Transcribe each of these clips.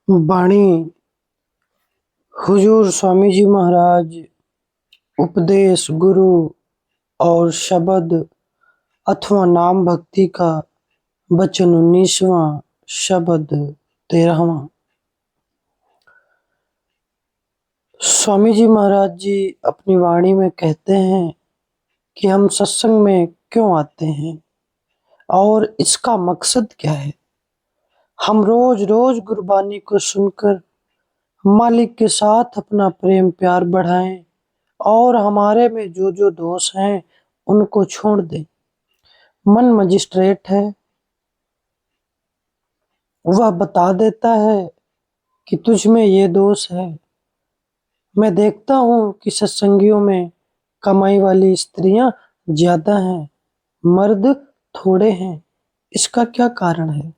वाणी हुजूर स्वामी जी महाराज, उपदेश गुरु और शब्द अथवा नाम भक्ति का वचन 19वां, शब्द 13वां। स्वामी जी महाराज जी अपनी वाणी में कहते हैं कि हम सत्संग में क्यों आते हैं और इसका मकसद क्या है। हम रोज रोज गुरबानी को सुनकर मालिक के साथ अपना प्रेम प्यार बढ़ाएं और हमारे में जो जो दोष हैं उनको छोड़ दें। मन मजिस्ट्रेट है, वह बता देता है कि तुझ में ये दोष है। मैं देखता हूँ कि सत्संगियों में कमाई वाली स्त्रियां ज्यादा हैं, मर्द थोड़े हैं। इसका क्या कारण है?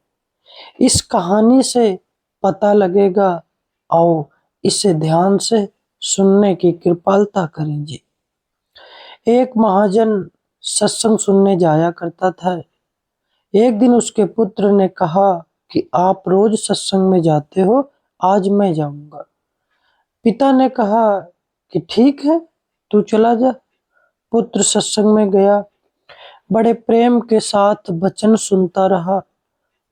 इस कहानी से पता लगेगा। आओ इसे ध्यान से सुनने की कृपालता करें जी। एक महाजन सत्संग सुनने जाया करता था। एक दिन उसके पुत्र ने कहा कि आप रोज सत्संग में जाते हो, आज मैं जाऊंगा। पिता ने कहा कि ठीक है, तू चला जा। पुत्र सत्संग में गया, बड़े प्रेम के साथ वचन सुनता रहा।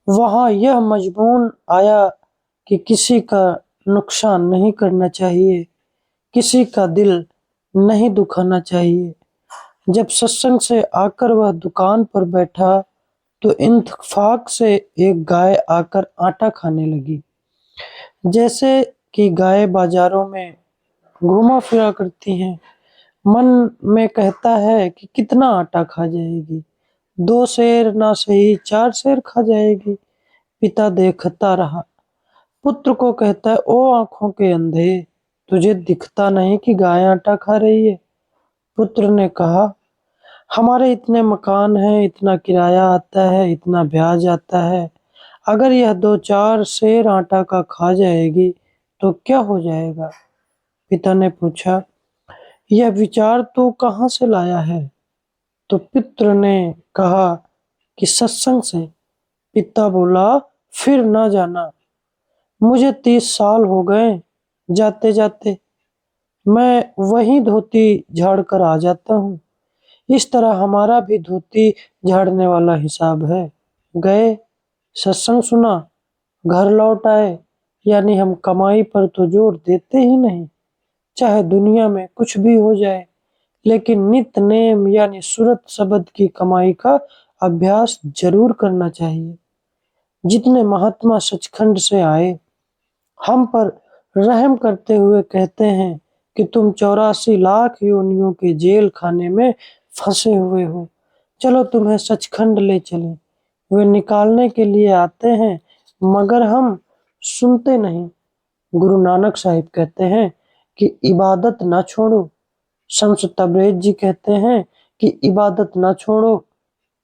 वहां यह मजमून आया कि किसी का नुकसान नहीं करना चाहिए, किसी का दिल नहीं दुखाना चाहिए। जब सत्संग से आकर वह दुकान पर बैठा तो इत्तेफाक से एक गाय आकर आटा खाने लगी। जैसे कि गाय बाजारों में घूमा फिरा करती हैं, मन में कहता है कि कितना आटा खा जाएगी, 2 सेर ना सही 4 सेर खा जाएगी। पिता देखता रहा, पुत्र को कहता है, ओ आंखों के अंधे, तुझे दिखता नहीं कि गाय आटा खा रही है? पुत्र ने कहा, हमारे इतने मकान हैं, इतना किराया आता है, इतना ब्याज आता है, अगर यह 2-4 सेर आटा का खा जाएगी तो क्या हो जाएगा? पिता ने पूछा, यह विचार तू कहाँ से लाया है? तो पुत्र ने कहा कि सत्संग से। पिता बोला, फिर ना जाना, मुझे 30 साल हो गए जाते जाते, मैं वही धोती झाड़ कर आ जाता हूँ। इस तरह हमारा भी धोती झाड़ने वाला हिसाब है। गए, सत्संग सुना, घर लौट आए, यानी हम कमाई पर तो जोर देते ही नहीं, चाहे दुनिया में कुछ भी हो जाए, लेकिन नित्य नेम यानी सुरत शब्द की कमाई का अभ्यास जरूर करना चाहिए। जितने महात्मा सचखंड से आए, हम पर रहम करते हुए कहते हैं कि तुम 84 लाख योनियों के जेल खाने में फंसे हुए हो, चलो तुम्हें सचखंड ले चलें। वे निकालने के लिए आते हैं, मगर हम सुनते नहीं। गुरु नानक साहिब कहते हैं कि इबादत ना छोड़ो। शम्स तबरेज जी कहते हैं कि इबादत ना छोड़ो।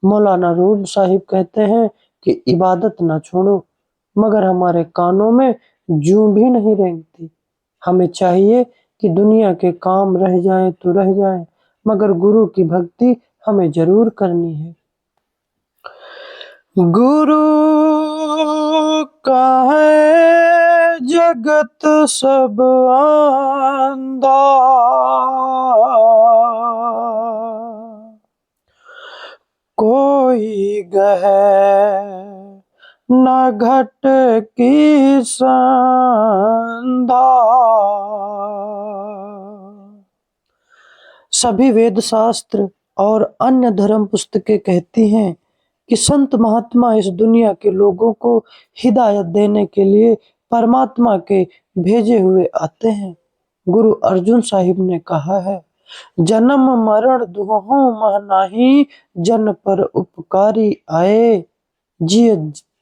मौलाना रूम साहिब कहते हैं कि इबादत ना छोड़ो, मगर हमारे कानों में जूं भी नहीं रेंगती। हमें चाहिए कि दुनिया के काम रह जाएं तो रह जाएं, मगर गुरु की भक्ति हमें जरूर करनी है। गुरु का है जगत सब आंधा, कोई गहे न घट की संधा। सभी वेद शास्त्र और अन्य धर्म पुस्तकें कहती हैं कि संत महात्मा इस दुनिया के लोगों को हिदायत देने के लिए परमात्मा के भेजे हुए आते हैं। गुरु अर्जुन साहिब ने कहा है, जन्म मरण दुहु मह नाही, जन पर उपकारी आए, जिय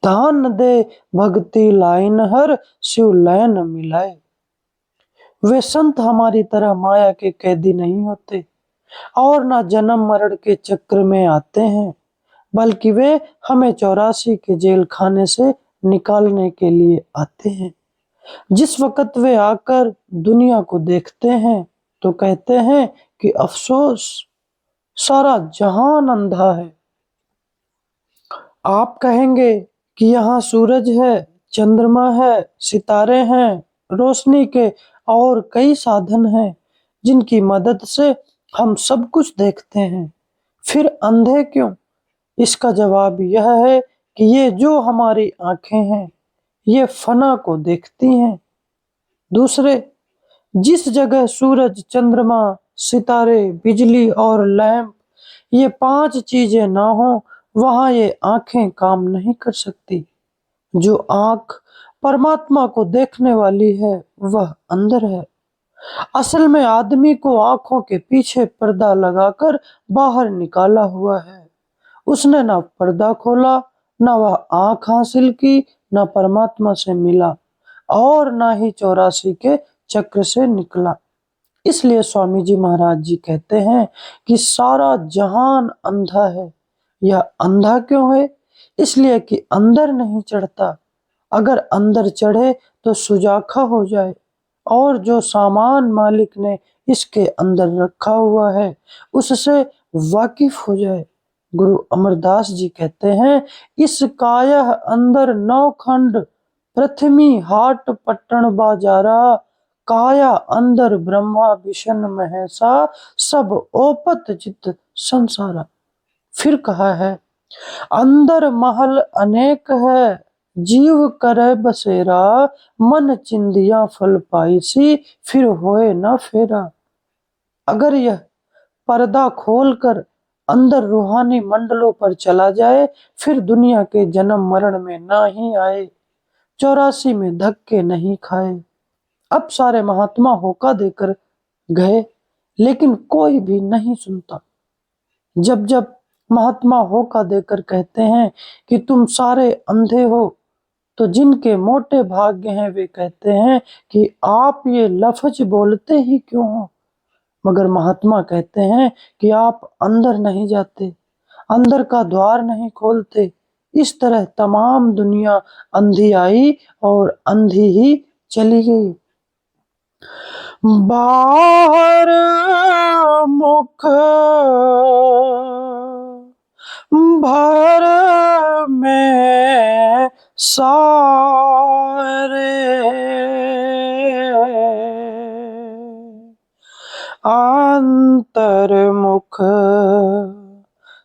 दान दे भक्ति लाइन हर, शिव लैन मिलाए। वे संत हमारी तरह माया के कैदी नहीं होते और ना जन्म मरण के चक्र में आते हैं, बल्कि वे हमें 84 के जेल खाने से निकालने के लिए आते हैं। जिस वक्त वे आकर दुनिया को देखते हैं तो कहते हैं कि अफसोस, सारा जहान अंधा है। आप कहेंगे कि यहाँ सूरज है, चंद्रमा है, सितारे हैं, रोशनी के और कई साधन हैं जिनकी मदद से हम सब कुछ देखते हैं। फिर अंधे क्यों? इसका जवाब यह है कि ये जो हमारी आंखें हैं, ये फना को देखती हैं। दूसरे, जिस जगह सूरज, चंद्रमा, सितारे, बिजली और लैंप, ये 5 चीजें ना हो, वहां ये आंखें काम नहीं कर सकती। जो आंख परमात्मा को देखने वाली है, वह अंदर है। असल में आदमी को आंखों के पीछे पर्दा लगाकर बाहर निकाला हुआ है। उसने ना पर्दा खोला, ना वह आंख हासिल की, ना परमात्मा से मिला और ना ही 84 के चक्र से निकला। इसलिए स्वामी जी महाराज जी कहते हैं कि सारा जहान अंधा है। यह अंधा क्यों है? इसलिए कि अंदर नहीं चढ़ता। अगर अंदर चढ़े तो सुजाखा हो जाए और जो सामान मालिक ने इसके अंदर रखा हुआ है उससे वाकिफ हो जाए। गुरु अमरदास जी कहते हैं, इस कायह अंदर 9 खंड, प्रथमी हाट पट्टन बाजारा, काया अंदर ब्रह्मा विष्णु महेशा, सब ओपत चित संसारा। फिर कहा है, अंदर महल अनेक है, जीव करे बसेरा, मन चिंदिया फल पाइसी, फिर होए न फेरा। अगर यह पर्दा खोलकर अंदर रूहानी मंडलों पर चला जाए, फिर दुनिया के जन्म मरण में ना ही आए, 84 में धक्के नहीं खाए। अब सारे महात्मा होका देकर गए, लेकिन कोई भी नहीं सुनता। जब जब महात्मा होका देकर कहते हैं कि तुम सारे अंधे हो, तो जिनके मोटे भाग्य हैं वे कहते हैं कि आप ये लफ्ज बोलते ही क्यों हो। मगर महात्मा कहते हैं कि आप अंदर नहीं जाते, अंदर का द्वार नहीं खोलते। इस तरह तमाम दुनिया अंधी आई और अंधी ही चली गई। बाहर मुख भर में सारे, अंतर्मुख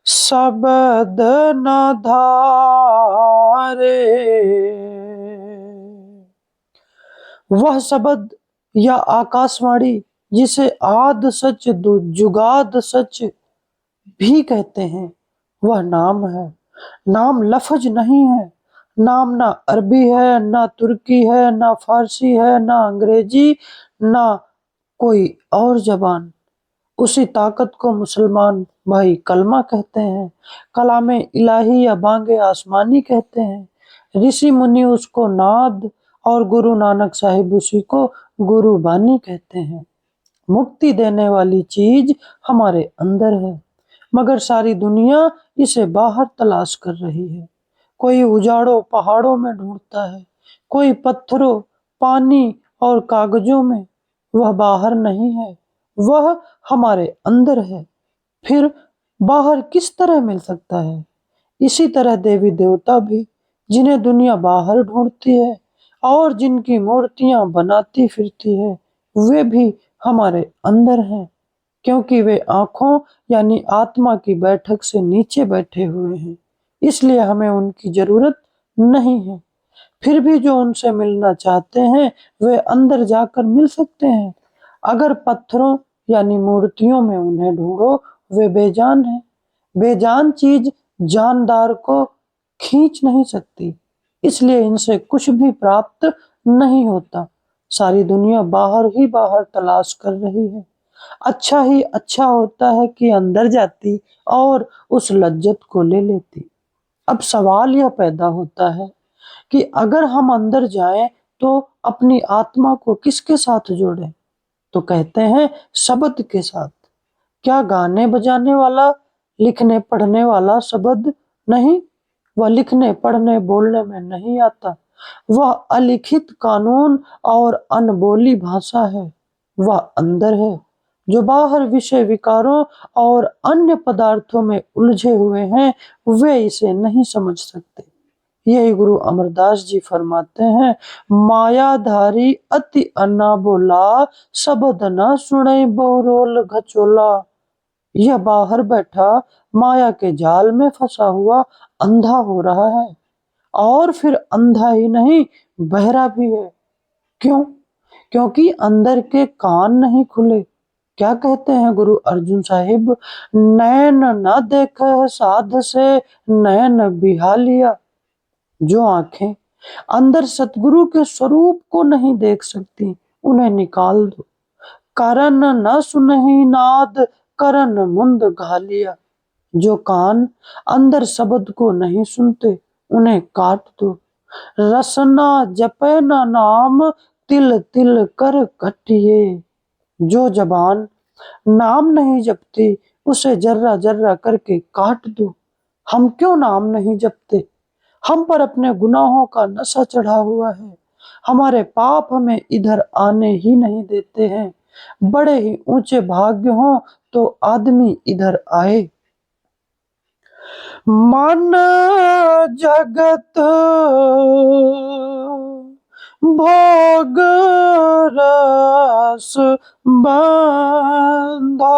शब्द न धारे। वह शब्द या आकाशवाणी जिसे आद सच जुगाद सच भी कहते हैं, वह नाम है। नाम लफ्ज नहीं है। नाम ना अरबी है, ना तुर्की है, ना फारसी है, ना अंग्रेजी, ना कोई और जबान। उसी ताकत को मुसलमान भाई कलमा कहते हैं, कलामे इलाही या बांगे आसमानी कहते हैं। ऋषि मुनि उसको नाद और गुरु नानक साहिब उसी को गुरु बानी कहते हैं। मुक्ति देने वाली चीज हमारे अंदर है, मगर सारी दुनिया इसे बाहर तलाश कर रही है। कोई उजाड़ों पहाड़ों में ढूंढता है, कोई पत्थरों, पानी और कागजों में। वह बाहर नहीं है, वह हमारे अंदर है। फिर बाहर किस तरह मिल सकता है? इसी तरह देवी देवता भी, जिन्हें दुनिया बाहर ढूंढती है और जिनकी मूर्तियां बनाती फिरती है, वे भी हमारे अंदर हैं, क्योंकि वे आंखों यानी आत्मा की बैठक से नीचे बैठे हुए हैं। इसलिए हमें उनकी जरूरत नहीं है। फिर भी जो उनसे मिलना चाहते हैं वे अंदर जाकर मिल सकते हैं। अगर पत्थरों यानी मूर्तियों में उन्हें ढूंढो, वे बेजान हैं। बेजान चीज जानदार को खींच नहीं सकती, इसलिए इनसे कुछ भी प्राप्त नहीं होता। सारी दुनिया बाहर ही बाहर तलाश कर रही है। अच्छा ही अच्छा होता है कि अंदर जाती और उस लज्जत को ले लेती। अब सवाल यह पैदा होता है कि अगर हम अंदर जाएं तो अपनी आत्मा को किसके साथ जोड़ें? तो कहते हैं शब्द के साथ। क्या गाने बजाने वाला, लिखने पढ़ने वाला शब्द नहीं? वह लिखने पढ़ने बोलने में नहीं आता। वह अलिखित कानून और अनबोली भाषा है। वह अंदर है। जो बाहर विषय विकारों और अन्य पदार्थों में उलझे हुए हैं, वे इसे नहीं समझ सकते। यही गुरु अमरदास जी फरमाते हैं, मायाधारी अति अन्ना बोला, शब्द न सुने बहुरोल घचोला। यह बाहर बैठा माया के जाल में फंसा हुआ अंधा हो रहा है, और फिर अंधा ही नहीं, बहरा भी है। क्यों? क्योंकि अंदर के कान नहीं खुले। क्या कहते हैं गुरु अर्जुन साहिब, नैन न देखे साध से नैन बिहालिया। जो आंखें अंदर सतगुरु के स्वरूप को नहीं देख सकती, उन्हें निकाल दो। करण न सुनहि नाद करण मुंद घालिया। जो कान अंदर शब्द को नहीं सुनते, उन्हें काट दो। रसना जपे न नाम तिल तिल कर कटिए। जो जबान नाम नहीं जपती, उसे जर्रा जर्रा करके काट दो। हम क्यों नाम नहीं जपते? हम पर अपने गुनाहों का नशा चढ़ा हुआ है। हमारे पाप हमें इधर आने ही नहीं देते हैं। बड़े ही ऊंचे भाग्य हों तो आदमी इधर आए। मन जगत भोग रस बंधा,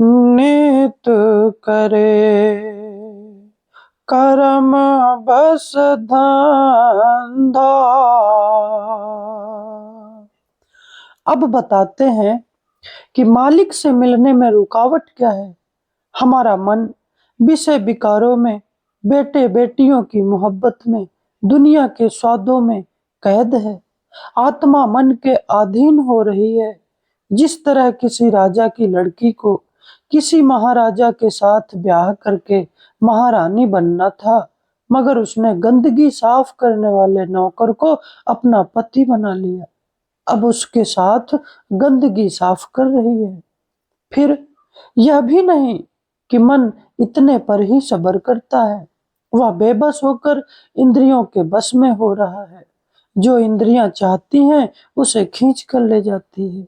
नित करे कर्म बस धंधा। अब बताते हैं कि मालिक से मिलने में रुकावट क्या है। हमारा मन विषय विकारों में, बेटे बेटियों की मोहब्बत में, दुनिया के स्वादों में कैद है। आत्मा मन के अधीन हो रही है। जिस तरह किसी राजा की लड़की को किसी महाराजा के साथ ब्याह करके महारानी बनना था, मगर उसने गंदगी साफ करने वाले नौकर को अपना पति बना लिया। अब उसके साथ गंदगी साफ कर रही है। फिर यह भी नहीं कि मन इतने पर ही सब्र करता है, वह बेबस होकर इंद्रियों के बस में हो रहा है। जो इंद्रियां चाहती हैं उसे खींच कर ले जाती है,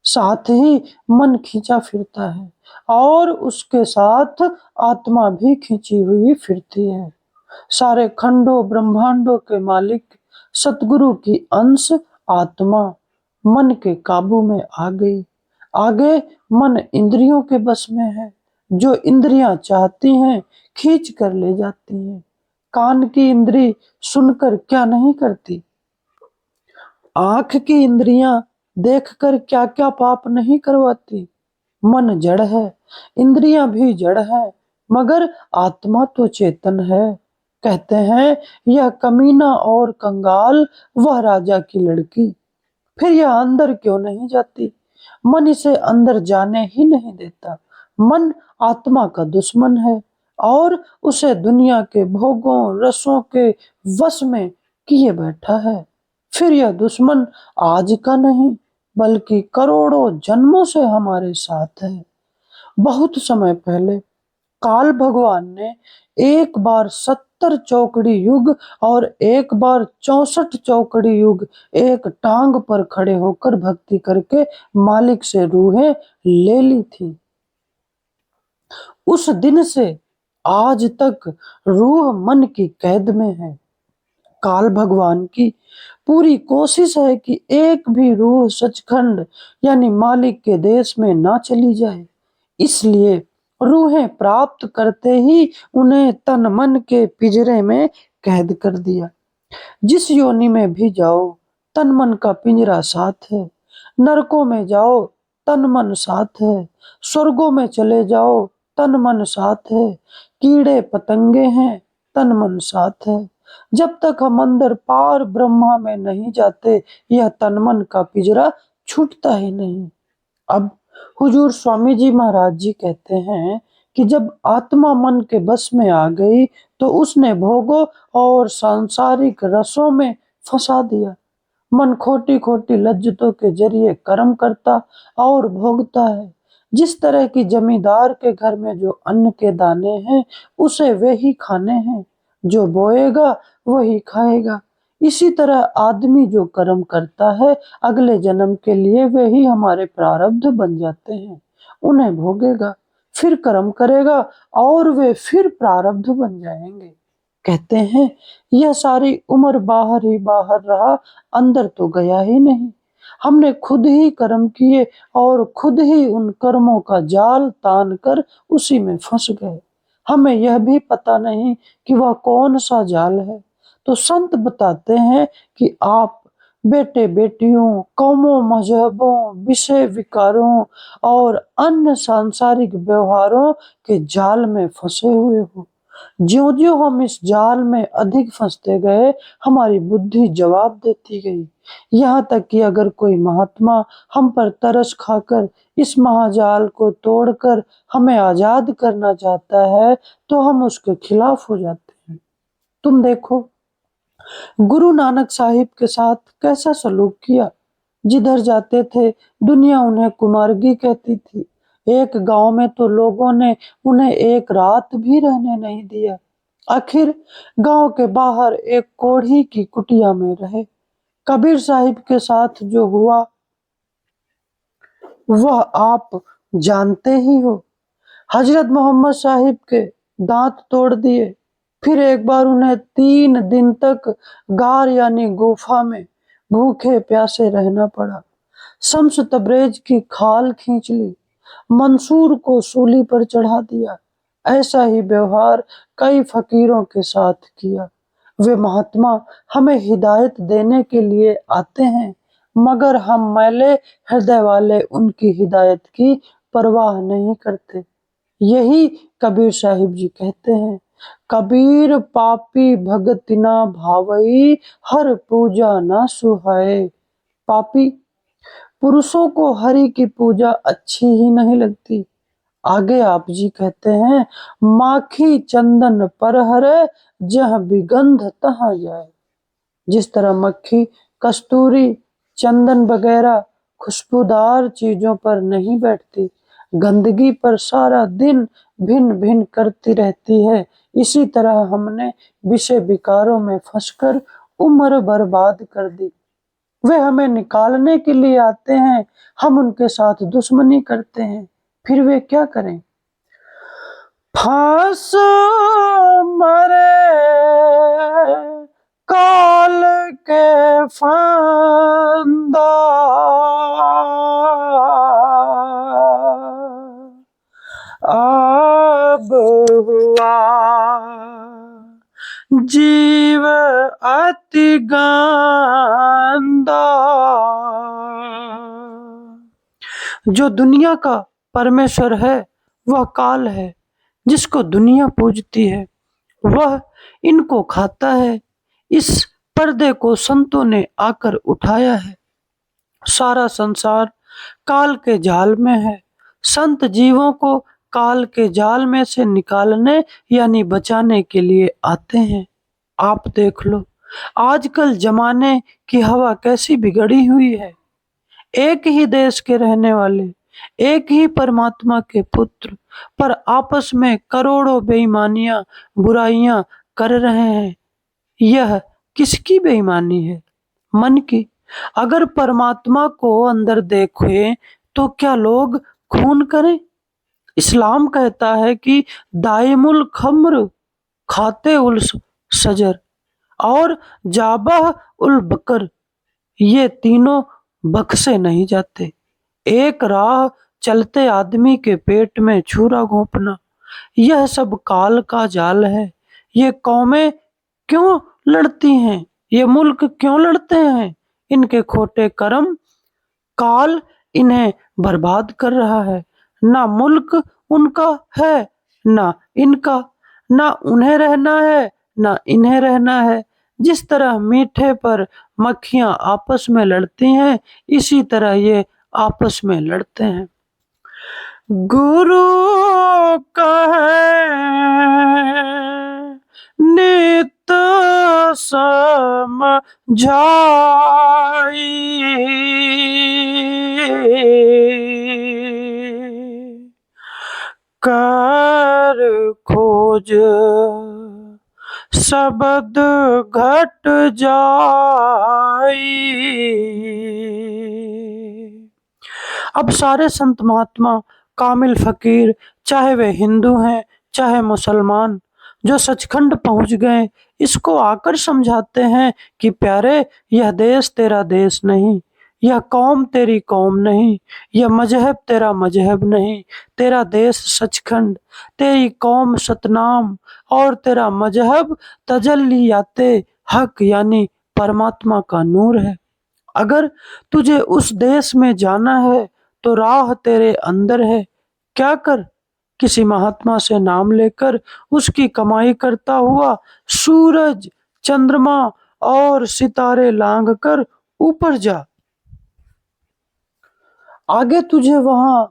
साथ ही मन खींचा फिरता है, और उसके साथ आत्मा भी खींची हुई फिरती है। सारे खंडों ब्रह्मांडों के मालिक सतगुरु की अंश आत्मा मन के काबू में आ गई। आगे मन इंद्रियों के बस में है। जो इंद्रियां चाहती हैं खींच कर ले जाती हैं। कान की इंद्री सुनकर क्या नहीं करती, आंख की इंद्रियां देखकर क्या क्या पाप नहीं करवाती। मन जड़ है, इंद्रियां भी जड़ है, मगर आत्मा तो चेतन है। कहते हैं, यह कमीना और कंगाल वह राजा की लड़की, फिर यह अंदर क्यों नहीं जाती? मन इसे अंदर जाने ही नहीं देता। मन आत्मा का दुश्मन है और उसे दुनिया के भोगों रसों के वश में किए बैठा है। फिर यह दुश्मन आज का नहीं, बल्कि करोड़ों जन्मों से हमारे साथ है। बहुत समय पहले काल भगवान ने एक बार 70 चौकड़ी युग और एक बार 64 चौकड़ी युग एक टांग पर खड़े होकर भक्ति करके मालिक से रूहें ले ली थी। उस दिन से आज तक रूह मन की कैद में है। काल भगवान की पूरी कोशिश है कि एक भी रूह सचखंड यानी मालिक के देश में ना चली जाए। इसलिए रूहें प्राप्त करते ही उन्हें तन मन के पिंजरे में कैद कर दिया। जिस योनि में भी जाओ, तन मन का पिंजरा साथ है। नरकों में जाओ, तन मन साथ है। स्वर्गों में चले जाओ, तन मन साथ है। कीड़े पतंगे हैं, तन मन साथ है। जब तक हम अंदर पार ब्रह्मा में नहीं जाते, यह तन मन का पिंजरा छूटता ही नहीं। अब हुजूर स्वामी जी महाराज जी कहते हैं कि जब आत्मा मन के बस में आ गई तो उसने भोगों और सांसारिक रसों में फंसा दिया। मन खोटी खोटी लज्जतों के जरिए कर्म करता और भोगता है। जिस तरह की जमींदार के घर में जो अन्न के दाने हैं, उसे वे ही खाने हैं। जो बोएगा वही खाएगा। इसी तरह आदमी जो कर्म करता है, अगले जन्म के लिए वे ही हमारे प्रारब्ध बन जाते हैं, उन्हें भोगेगा। फिर कर्म करेगा और वे फिर प्रारब्ध बन जाएंगे। कहते हैं यह सारी उम्र बाहर ही बाहर रहा, अंदर तो गया ही नहीं। हमने खुद ही कर्म किए और खुद ही उन कर्मों का जाल तान कर उसी में फंस गए। हमें यह भी पता नहीं कि वह कौन सा जाल है। तो संत बताते हैं कि आप बेटे बेटियों, कौमों, मजहबों, विषय विकारों और अन्य सांसारिक व्यवहारों के जाल में फंसे हुए हो। ज्यों-ज्यों हम इस जाल में अधिक फंसते गए, हमारी बुद्धि जवाब देती गई। यहाँ तक कि अगर कोई महात्मा हम पर तरस खाकर इस महाजाल को तोड़कर हमें आजाद करना चाहता है, तो हम उसके खिलाफ हो जाते हैं। तुम देखो गुरु नानक साहिब के साथ कैसा सलूक किया। जिधर जाते थे दुनिया उन्हें कुमार्गी कहती थी। एक गांव में तो लोगों ने उन्हें एक रात भी रहने नहीं दिया। आखिर गांव के बाहर एक कोढ़ी की कुटिया में रहे। कबीर साहिब के साथ जो हुआ वह आप जानते ही हो। हजरत मोहम्मद साहिब के दांत तोड़ दिए। फिर एक बार उन्हें 3 दिन तक गार यानी गुफा में भूखे प्यासे रहना पड़ा। शम्स तबरेज की खाल खींच ली, मंसूर को सूली पर चढ़ा दिया। ऐसा ही व्यवहार कई फकीरों के साथ किया। वे महात्मा हमें हिदायत देने के लिए आते हैं, मगर हम मैले हृदय वाले उनकी हिदायत की परवाह नहीं करते। यही कबीर साहिब जी कहते हैं, कबीर पापी भगति ना भावई, हर पूजा ना सुहाए। पापी पुरुषों को हरि की पूजा अच्छी ही नहीं लगती। आगे आप जी कहते हैं, माखी चंदन पर हरे, जह बिगंध तहाँ जाए। जिस तरह मक्खी कस्तूरी, चंदन वगैरह खुशबूदार चीजों पर नहीं बैठती, गंदगी पर सारा दिन भिन भिन करती रहती है, इसी तरह हमने विषय विकारों में फंसकर उम्र बर्बाद कर दी। वे हमें निकालने के लिए आते हैं, हम उनके साथ दुश्मनी करते हैं। फिर वे क्या करें? फांस मरे काल के फंदा, अब हुआ जीव अति गंदा। जो दुनिया का परमेश्वर है वह काल है। जिसको दुनिया पूजती है वह इनको खाता है। इस पर्दे को संतों ने आकर उठाया है। सारा संसार काल के जाल में है। संत जीवों को काल के जाल में से निकालने यानी बचाने के लिए आते हैं। आप देख लो आजकल जमाने की हवा कैसी बिगड़ी हुई है। एक ही देश के रहने वाले, एक ही परमात्मा के पुत्र, पर आपस में करोड़ों बेईमानियां, बुराइयां कर रहे हैं। यह किसकी बेईमानी है? मन की। अगर परमात्मा को अंदर देखें तो क्या लोग खून करें? इस्लाम कहता है कि दाइमुल खम्र खाते उल सजर और जाबह उल बकर, ये तीनों बख्शे नहीं जाते। एक राह चलते आदमी के पेट में छुरा घोंपना, यह सब काल का जाल है। ये कौमें क्यों लड़ती हैं? ये मुल्क क्यों लड़ते हैं? इनके खोटे कर्म, काल इन्हें बर्बाद कर रहा है। ना मुल्क उनका है ना इनका, ना उन्हें रहना है ना इन्हें रहना है। जिस तरह मीठे पर मक्खियां आपस में लड़ती हैं, इसी तरह ये आपस में लड़ते हैं। गुरु कहे नित समझाई, कर खोज शब्द घट जाई। अब सारे संत महात्मा कामिल फकीर, चाहे वे हिंदू हैं चाहे मुसलमान, जो सचखंड पहुंच गए, इसको आकर समझाते हैं कि प्यारे, यह देश तेरा देश नहीं, यह कौम तेरी कौम नहीं, यह मजहब तेरा मजहब नहीं, तेरा देश सचखंड, तेरी कौम सतनाम और तेरा मजहब तजल्लियाते हक यानी परमात्मा का नूर है। अगर तुझे उस देश में जाना है तो राह तेरे अंदर है। क्या कर, किसी महात्मा से नाम लेकर उसकी कमाई करता हुआ सूरज, चंद्रमा और सितारे लांघ कर ऊपर जा। आगे तुझे वहां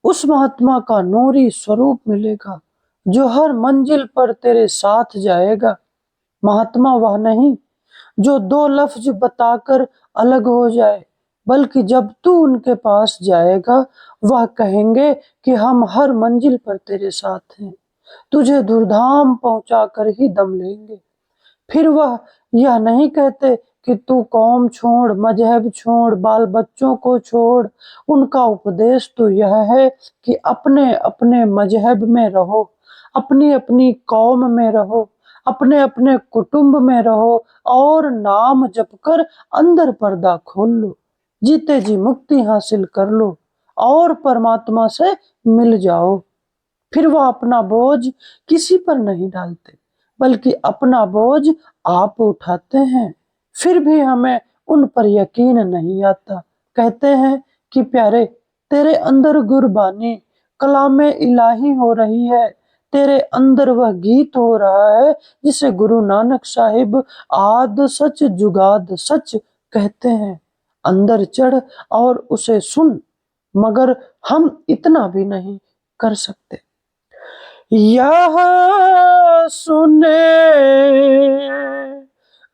उस महात्मा का नूरी स्वरूप मिलेगा जो हर मंजिल पर तेरे साथ जाएगा। महात्मा वह नहीं जो दो लफ्ज बताकर अलग हो जाए, बल्कि जब तू उनके पास जाएगा वह कहेंगे कि हम हर मंजिल पर तेरे साथ हैं, तुझे धूमधाम पहुंचा कर ही दम लेंगे। फिर वह यह नहीं कहते कि तू कौम छोड़, मजहब छोड़, बाल बच्चों को छोड़। उनका उपदेश तो यह है कि अपने अपने मजहब में रहो, अपनी अपनी कौम में रहो, अपने अपने कुटुंब में रहो और नाम जप कर अंदर पर्दा खोल लो, जीते जी मुक्ति हासिल कर लो और परमात्मा से मिल जाओ। फिर वह अपना बोझ किसी पर नहीं डालते, बल्कि अपना बोझ आप उठाते हैं। फिर भी हमें उन पर यकीन नहीं आता। कहते हैं कि प्यारे, तेरे अंदर गुरबानी कलामे इलाही हो रही है, तेरे अंदर वह गीत हो रहा है जिसे गुरु नानक साहिब आद सच जुगाद सच कहते हैं। अंदर चढ़ और उसे सुन, मगर हम इतना भी नहीं कर सकते। यह सुने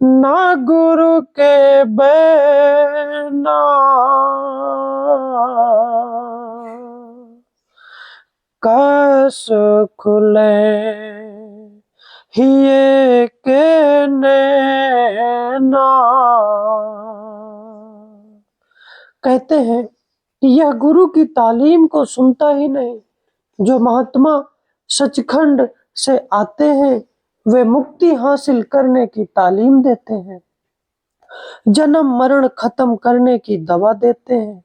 ना गुरु के बैना, कस खुले हिये के नैना। कहते हैं कि यह गुरु की तालीम को सुनता ही नहीं। जो महात्मा सचखंड से आते हैं वे मुक्ति हासिल करने की तालीम देते हैं, जन्म मरण खत्म करने की दवा देते हैं,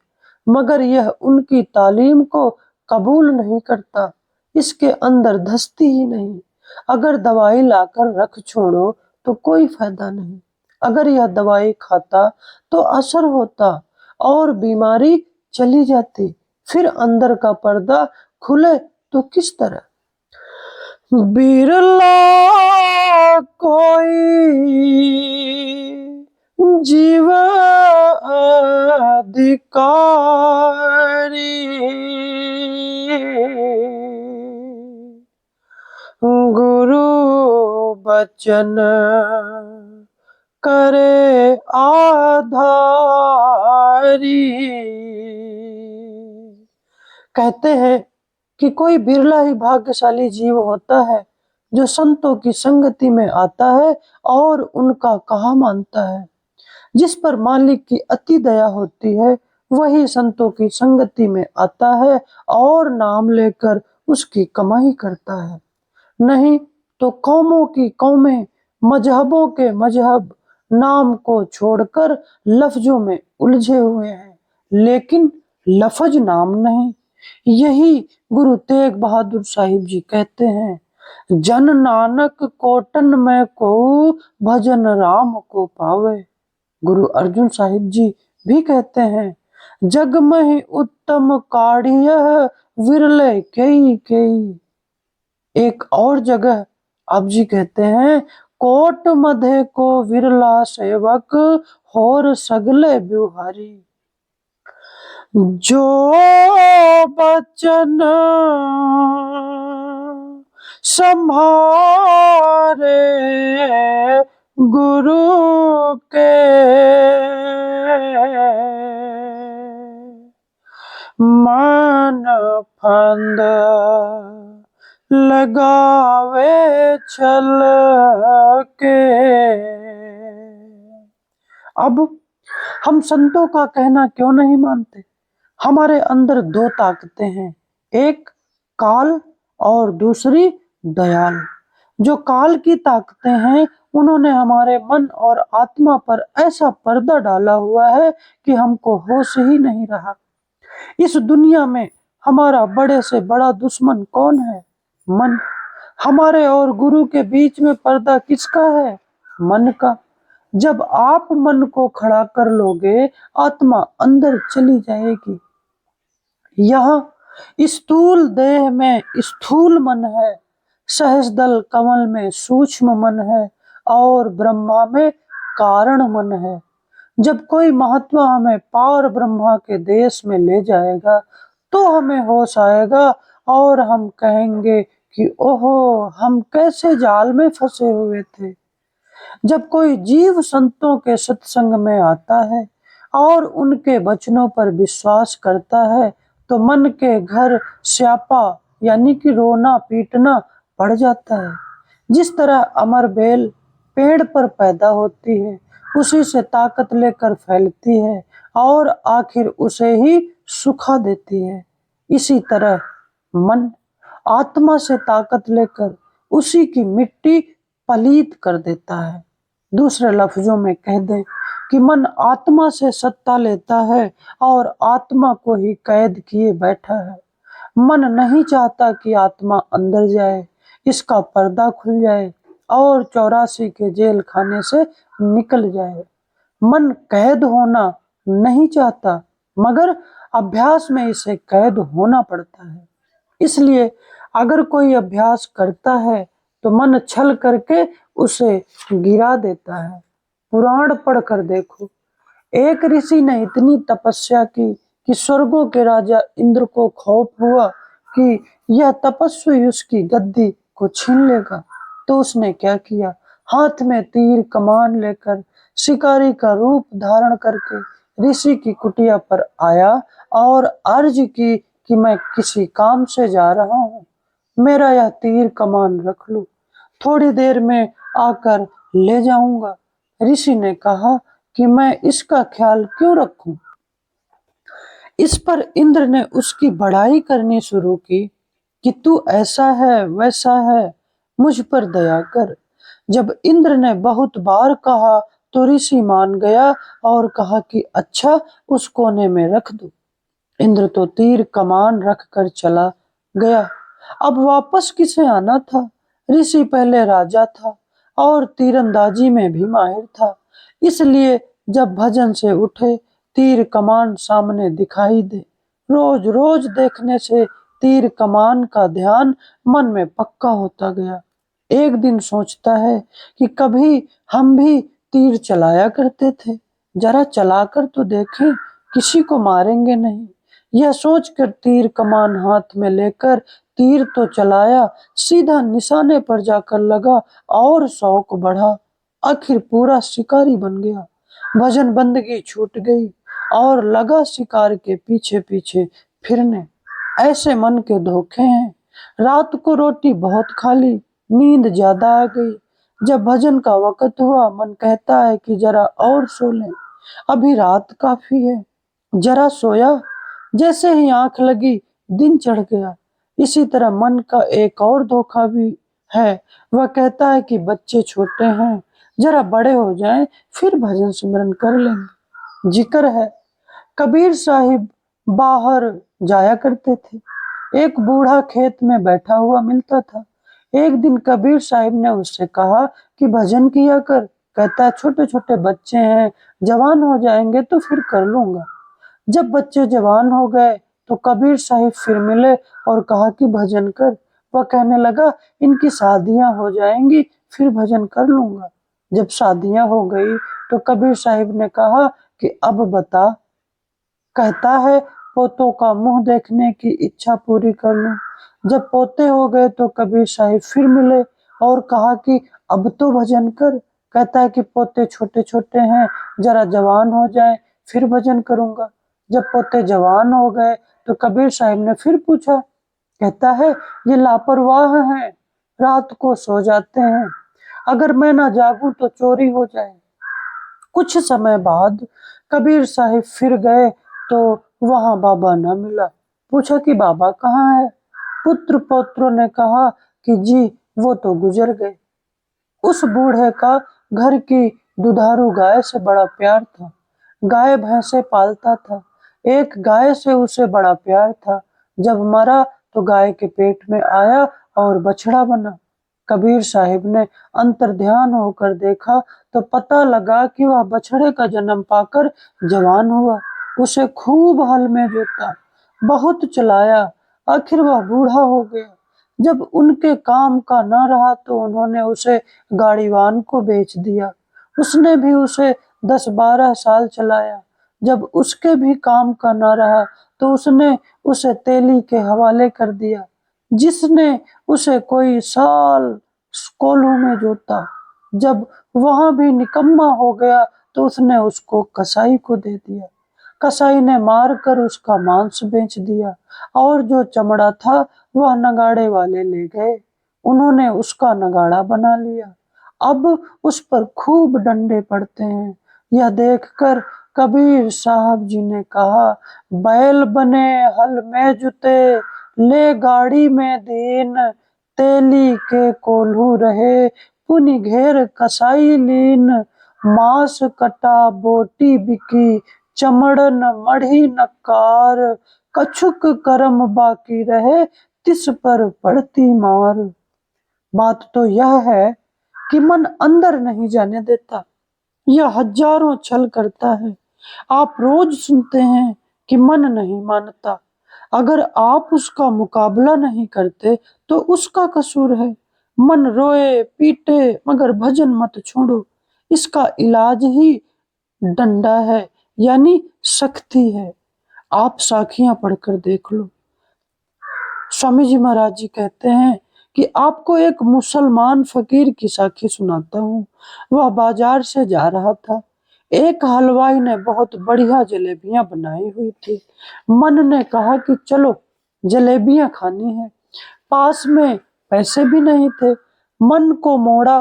मगर यह उनकी तालीम को कबूल नहीं करता, इसके अंदर धंसती ही नहीं। अगर दवाई लाकर रख छोड़ो तो कोई फायदा नहीं, अगर यह दवाई खाता तो असर होता और बीमारी चली जाती। फिर अंदर का पर्दा खुले तो किस तरह? बिरला कोई जीव अधिकारी, गुरु बचन करे आधारी। कहते हैं कि कोई बिरला ही भाग्यशाली जीव होता है जो संतों की संगति में आता है और उनका कहा मानता है। जिस पर मालिक की अति दया होती है वही संतों की संगति में आता है और नाम लेकर उसकी कमाई करता है। नहीं तो कौमों की कौमें, मजहबों के मजहब नाम को छोड़कर लफ्जों में उलझे हुए हैं, लेकिन लफज नाम नहीं। यही गुरु तेग बहादुर साहिब जी कहते हैं, जन नानक कोटन में को भजन राम को पावे। गुरु अर्जुन साहिब जी भी कहते हैं, जग में उत्तम काढ़िय विरले कई कई। एक और जगह आप जी कहते हैं, कोट मधे को विरला सेवक होर सगले ब्युहारी। जो बचन संभारे गुरु के, मन फंद लगावे छल के। अब हम संतों का कहना क्यों नहीं मानते? हमारे अंदर दो ताकतें हैं, एक काल और दूसरी दयाल। जो काल की ताकतें हैं, उन्होंने हमारे मन और आत्मा पर ऐसा पर्दा डाला हुआ है कि हमको होश ही नहीं रहा। इस दुनिया में हमारा बड़े से बड़ा दुश्मन कौन है? मन। हमारे और गुरु के बीच में पर्दा किसका है? मन का। जब आप मन को खड़ा कर लोगे, आत्मा अंदर चली जाएगी। यहाँ स्थूल देह में स्थूल मन है, सहस्दल कमल में सूक्ष्म मन है और ब्रह्मा में कारण मन है। जब कोई महात्मा हमें पार ब्रह्मा के देश में ले जाएगा तो हमें होश आएगा और हम कहेंगे कि ओहो, हम कैसे जाल में फंसे हुए थे। जब कोई जीव संतों के सत्संग में आता है और उनके वचनों पर विश्वास करता है तो मन के घर स्यापा यानी कि रोना पीटना पड़ जाता है। जिस तरह अमर बेल पेड़ पर पैदा होती है, उसी से ताकत लेकर फैलती है और आखिर उसे ही सुखा देती है, इसी तरह मन आत्मा से ताकत लेकर उसी की मिट्टी पलीत कर देता है। दूसरे लफ्जों में कह दें कि मन आत्मा से सत्ता लेता है और आत्मा को ही कैद किए बैठा है। मन नहीं चाहता कि आत्मा अंदर जाए, इसका पर्दा खुल जाए और 84 के जेल खाने से निकल जाए। मन कैद होना नहीं चाहता, मगर अभ्यास में इसे कैद होना पड़ता है। इसलिए अगर कोई अभ्यास करता है तो मन छल करके उसे गिरा देता है। पुराण पढ़कर देखो, एक ऋषि ने इतनी तपस्या की कि स्वर्गों के राजा इंद्र को खौफ हुआ कि यह तपस्वी उसकी गद्दी को छीन लेगा। तो उसने क्या किया? हाथ में तीर कमान लेकर शिकारी का रूप धारण करके ऋषि की कुटिया पर आया और अर्ज की कि मैं किसी काम से जा रहा हूँ, मेरा यह तीर कमान रख लो, थोड़ी देर में आकर ले जाऊंगा। ऋषि ने कहा कि मैं इसका ख्याल क्यों रखूं? इस पर इंद्र ने उसकी बड़ाई करनी शुरू की कि तू ऐसा है वैसा है, मुझ पर दया कर। जब इंद्र ने बहुत बार कहा तो ऋषि मान गया और कहा कि अच्छा, उस कोने में रख दो। इंद्र तो तीर कमान रख कर चला गया। अब वापस किसे आना था? ऋषि पहले राजा था और तीरंदाजी में भी माहिर था, इसलिए जब भजन से उठे तीर कमान सामने दिखाई दे। रोज रोज देखने से तीर कमान का ध्यान मन में पक्का होता गया। एक दिन सोचता है कि कभी हम भी तीर चलाया करते थे, जरा चलाकर तो देखें, किसी को मारेंगे नहीं। यह सोचकर तीर कमान हाथ में लेकर तीर तो चलाया, सीधा निशाने पर जाकर लगा और शौक बढ़ा। आखिर पूरा शिकारी बन गया। भजन बंदगी छूट गई और लगा शिकार के पीछे पीछे फिरने। ऐसे मन के धोखे हैं। रात को रोटी बहुत खा ली, नींद ज्यादा आ गई। जब भजन का वक्त हुआ, मन कहता है कि जरा और सो लें, अभी रात काफी है। जरा सोया, जैसे ही आंख लगी दिन चढ़ गया। इसी तरह मन का एक और धोखा भी है। वह कहता है कि बच्चे छोटे हैं, जरा बड़े हो जाएं फिर भजन सिमरन कर लेंगे। जिक्र है, कबीर साहिब बाहर जाया करते थे। एक बूढ़ा खेत में बैठा हुआ मिलता था। एक दिन कबीर साहिब ने उससे कहा कि भजन किया कर। कहता, छोटे छोटे बच्चे हैं, जवान हो जाएंगे तो फिर कर लूंगा। जब बच्चे जवान हो गए तो कबीर साहिब फिर मिले और कहा कि भजन कर। वह कहने लगा, इनकी शादियां हो जाएंगी फिर भजन कर लूंगा। जब शादियां हो गई तो कबीर साहिब ने कहा कि अब बता। कहता है, पोतों का मुंह देखने की इच्छा पूरी कर लूं। जब पोते हो गए तो कबीर साहिब फिर मिले और कहा कि अब तो भजन कर। कहता है कि पोते छोटे छोटे हैं, जरा जवान हो जाए फिर भजन करूंगा। जब पोते जवान हो गए तो कबीर साहिब ने फिर पूछा। कहता है, ये लापरवाह हैं, रात को सो जाते हैं, अगर मैं ना जागूं तो चोरी हो जाए। कुछ समय बाद कबीर साहिब फिर गए तो वहां बाबा न मिला। पूछा कि बाबा कहाँ है? पुत्र पौत्रों ने कहा कि जी वो तो गुजर गए। उस बूढ़े का घर की दुधारू गाय से बड़ा प्यार था। गाय भैंसे पालता था। एक गाय से उसे बड़ा प्यार था। जब मरा तो गाय के पेट में आया और बछड़ा बना। कबीर साहिब ने अंतर्ध्यान होकर देखा तो पता लगा कि वह बछड़े का जन्म पाकर जवान हुआ। उसे खूब हल में जोता, बहुत चलाया, आखिर वह बूढ़ा हो गया। जब उनके काम का न रहा तो उन्होंने उसे गाड़ीवान को बेच दिया। उसने भी उसे 10-12 साल चलाया। जब उसके भी काम का न रहा तो उसने उसे तेली के हवाले कर दिया, जिसने उसे कोई साल कोल्हू में जोता। जब वहां भी निकम्मा हो गया तो उसने उसको कसाई को दे दिया। कसाई ने मार कर उसका मांस बेच दिया और जो चमड़ा था वह नगाड़े वाले ले गए। उन्होंने उसका नगाड़ा बना लिया। अब उस पर खूब डंडे पड़ते हैं। यह देखकर कबीर साहब जी ने कहा, बैल बने हल में जुते, ले गाड़ी में दीन, तेली के कोल्हू रहे, पुनि घेर कसाई लीन, मांस कटा बोटी बिकी, चमड़न मढ़ी नकार, कछुक कर्म बाकी रहे, तिस पर पड़ती मार। बात तो यह है कि मन अंदर नहीं जाने देता। यह हजारों छल करता है। आप रोज सुनते हैं कि मन नहीं मानता। अगर आप उसका मुकाबला नहीं करते तो उसका कसूर है। मन रोए पीटे मगर भजन मत छोड़ो। इसका इलाज ही डंडा है, यानी सख्ती है। आप साखियां पढ़कर देख लो। स्वामी जी महाराज जी कहते हैं कि आपको एक मुसलमान फकीर की साखी सुनाता हूँ। वह बाजार से जा रहा था। एक हलवाई ने बहुत बढ़िया जलेबियां बनाई हुई थी। मन ने कहा कि चलो जलेबियां खानी है। पास में पैसे भी नहीं थे। मन को मोड़ा,